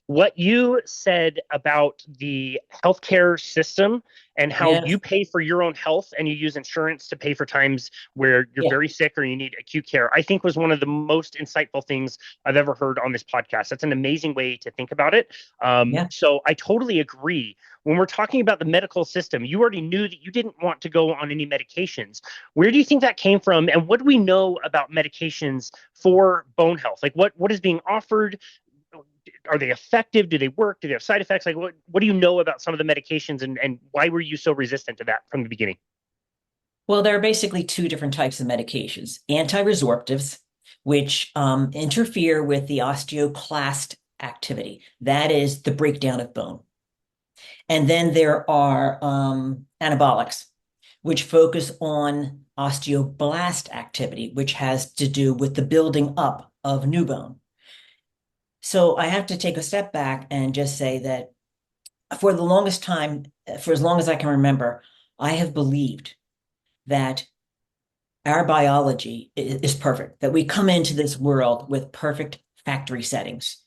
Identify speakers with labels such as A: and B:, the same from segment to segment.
A: what you said about the healthcare system and how you
B: Yes.
A: pay for your own health and you use insurance to pay for times where you're
B: Yeah.
A: very sick or you need acute care, I think was one of the most insightful things I've ever heard on this podcast. That's an amazing way to think about it.
B: Yeah.
A: So I totally agree. When we're talking about the medical system, you already knew that you didn't want to go on any medications. Where do you think that came from? And what do we know about medications for bone health? Like what is being offered? Are they effective? Do they work? Do they have side effects? Like what do you know about some of the medications and why were you so resistant to that from the beginning?
B: Well, there are basically two different types of medications. Anti-resorptives, which interfere with the osteoclast activity. That is the breakdown of bone. And then there are anabolics, which focus on osteoblast activity, which has to do with the building up of new bone. So I have to take a step back and just say that for the longest time, for as long as I can remember, I have believed that our biology is perfect, that we come into this world with perfect factory settings.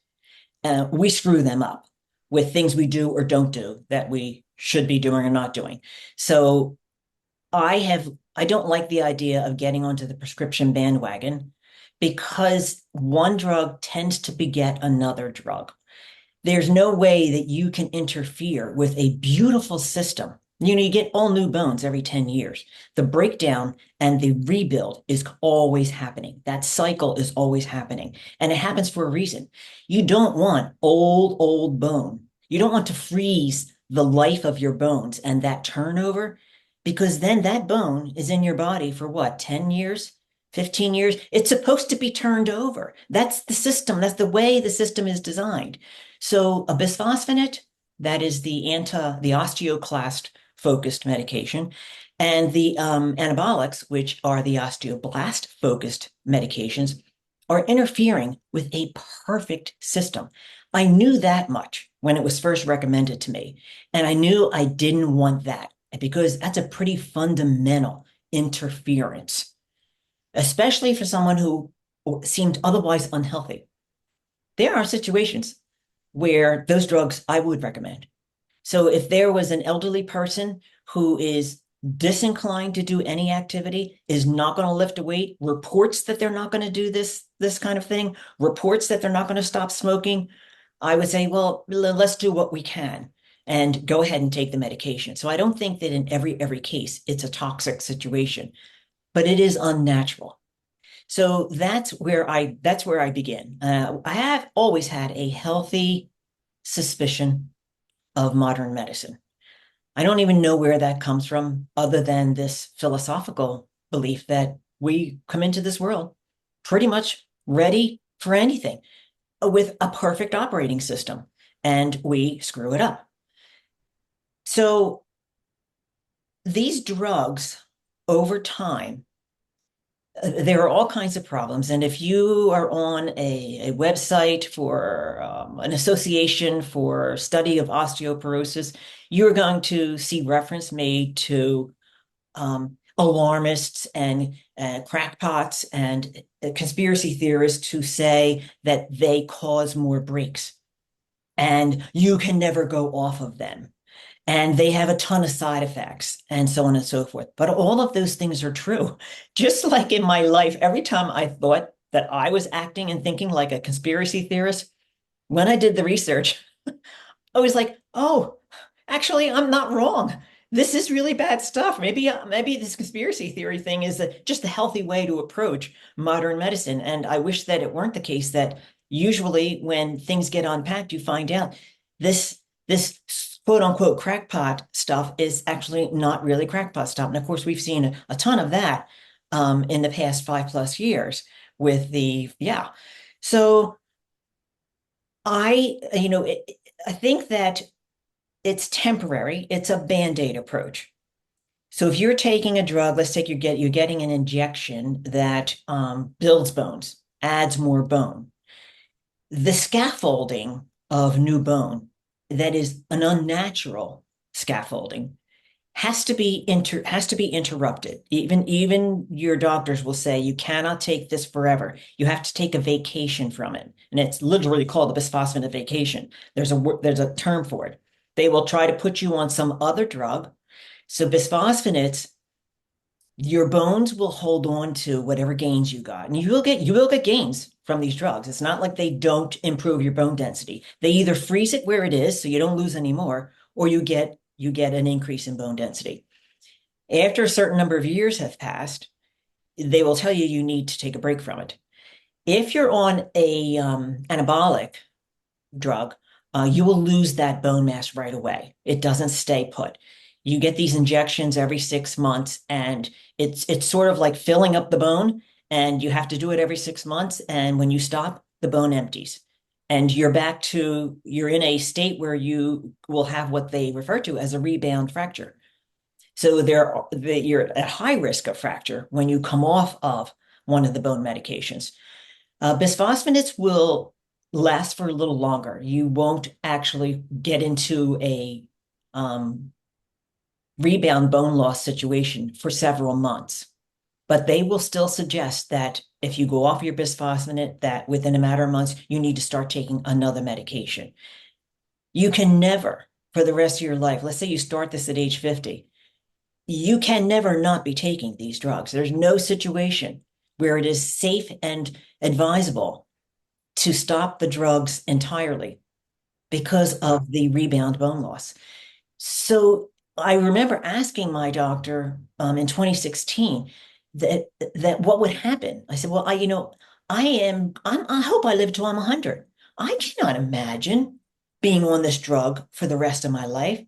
B: We screw them up with things we do or don't do that we should be doing or not doing. So I don't like the idea of getting onto the prescription bandwagon because one drug tends to beget another drug. There's no way that you can interfere with a beautiful system. You get all new bones every 10 years. The breakdown and the rebuild is always happening. That cycle is always happening. And it happens for a reason. You don't want old bone. You don't want to freeze the life of your bones and that turnover, because then that bone is in your body for what, 10 years? 15 years, it's supposed to be turned over. That's the system. That's the way the system is designed. So a bisphosphonate, that is the osteoclast focused medication, and the anabolics, which are the osteoblast focused medications, are interfering with a perfect system. I knew that much when it was first recommended to me, and I knew I didn't want that because that's a pretty fundamental interference, especially for someone who seemed otherwise unhealthy. There are situations where those drugs I would recommend. So if there was an elderly person who is disinclined to do any activity, is not going to lift a weight, reports that they're not going to do this kind of thing, reports that they're not going to stop smoking, I would say, well, let's do what we can and go ahead and take the medication. So I don't think that in every case it's a toxic situation, but it is unnatural. So that's where I begin. I have always had a healthy suspicion of modern medicine. I don't even know where that comes from, other than this philosophical belief that we come into this world pretty much ready for anything with a perfect operating system, and we screw it up. So these drugs over time, there are all kinds of problems. And if you are on a website for an association for study of osteoporosis, you're going to see reference made to alarmists and crackpots and conspiracy theorists who say that they cause more breaks and you can never go off of them and they have a ton of side effects and so on and so forth. But all of those things are true. Just like in my life, every time I thought that I was acting and thinking like a conspiracy theorist, when I did the research, I was like, oh, actually, I'm not wrong. This is really bad stuff. Maybe this conspiracy theory thing is just a healthy way to approach modern medicine. And I wish that it weren't the case that usually when things get unpacked, you find out this quote unquote crackpot stuff is actually not really crackpot stuff. And of course, we've seen a ton of that in the past 5+ years with yeah. So I think that it's temporary. It's a band-aid approach. So if you're taking a drug, let's take you're getting an injection that builds bones, adds more bone. The scaffolding of new bone that is an unnatural scaffolding has to be interrupted. Even your doctors will say you cannot take this forever. You have to take a vacation from it. And it's literally called a bisphosphonate vacation. There's a term for it. They will try to put you on some other drug. So bisphosphonates, your bones will hold on to whatever gains you got. And you will get gains from these drugs. It's not like they don't improve your bone density. They either freeze it where it is so you don't lose any more, or you get an increase in bone density. After a certain number of years have passed, they will tell you you need to take a break from it. If you're on a anabolic drug, you will lose that bone mass right away. It doesn't stay put. You get these injections every 6 months, and it's sort of like filling up the bone, and you have to do it every 6 months. And when you stop, the bone empties. And you're in a state where you will have what they refer to as a rebound fracture. So you're at high risk of fracture when you come off of one of the bone medications. Bisphosphonates will last for a little longer. You won't actually get into a rebound bone loss situation for several months, but they will still suggest that if you go off your bisphosphonate, that within a matter of months, you need to start taking another medication. You can never, for the rest of your life, let's say you start this at age 50, you can never not be taking these drugs. There's no situation where it is safe and advisable to stop the drugs entirely because of the rebound bone loss. So I remember asking my doctor in 2016 that what would happen. I said, well, I hope I live till I'm 100. I cannot imagine being on this drug for the rest of my life.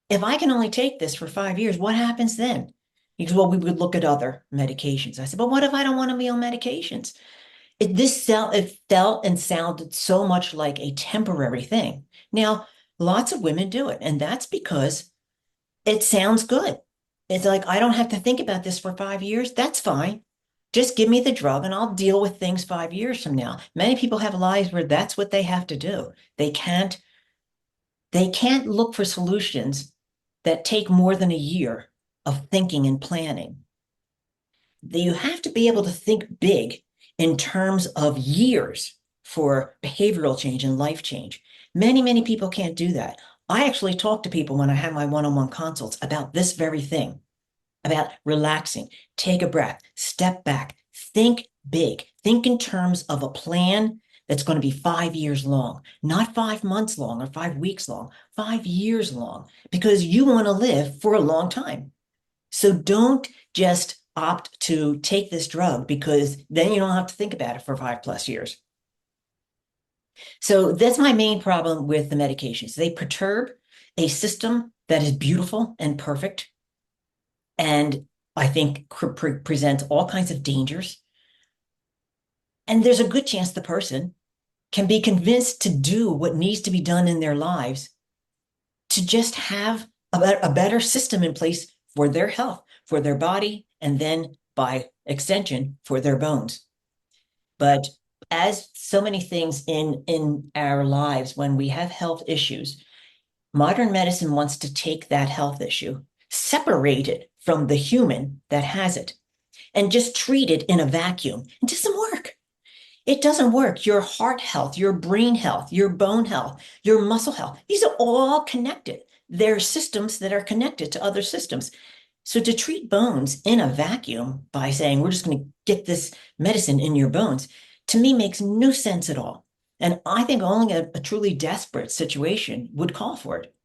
B: If I can only take this for 5 years, what happens then? He goes, well, we would look at other medications. I said, but what if I don't want to be on medications? It felt and sounded so much like a temporary thing. Now, lots of women do it, and that's because it sounds good. It's like, I don't have to think about this for 5 years. That's fine. Just give me the drug and I'll deal with things 5 years from now. Many people have lives where that's what they have to do. They can't look for solutions that take more than a year of thinking and planning. You have to be able to think big in terms of years for behavioral change and life change. Many, many people can't do that. I actually talk to people when I have my one-on-one consults about this very thing, about relaxing, take a breath, step back, think big, think in terms of a plan that's going to be 5 years long, not 5 months long or 5 weeks long, 5 years long, because you want to live for a long time. So don't just opt to take this drug because then you don't have to think about it for 5+ years. So that's my main problem with the medications. They perturb a system that is beautiful and perfect, and I think presents all kinds of dangers. And there's a good chance the person can be convinced to do what needs to be done in their lives to just have a better system in place for their health, for their body, and then by extension, for their bones. But as so many things in our lives, when we have health issues, modern medicine wants to take that health issue, separate it from the human that has it, and just treat it in a vacuum. It doesn't work. It doesn't work. Your heart health, your brain health, your bone health, your muscle health, these are all connected. They're systems that are connected to other systems. So to treat bones in a vacuum by saying, we're just going to get this medicine in your bones, to me makes no sense at all. And I think only a truly desperate situation would call for it.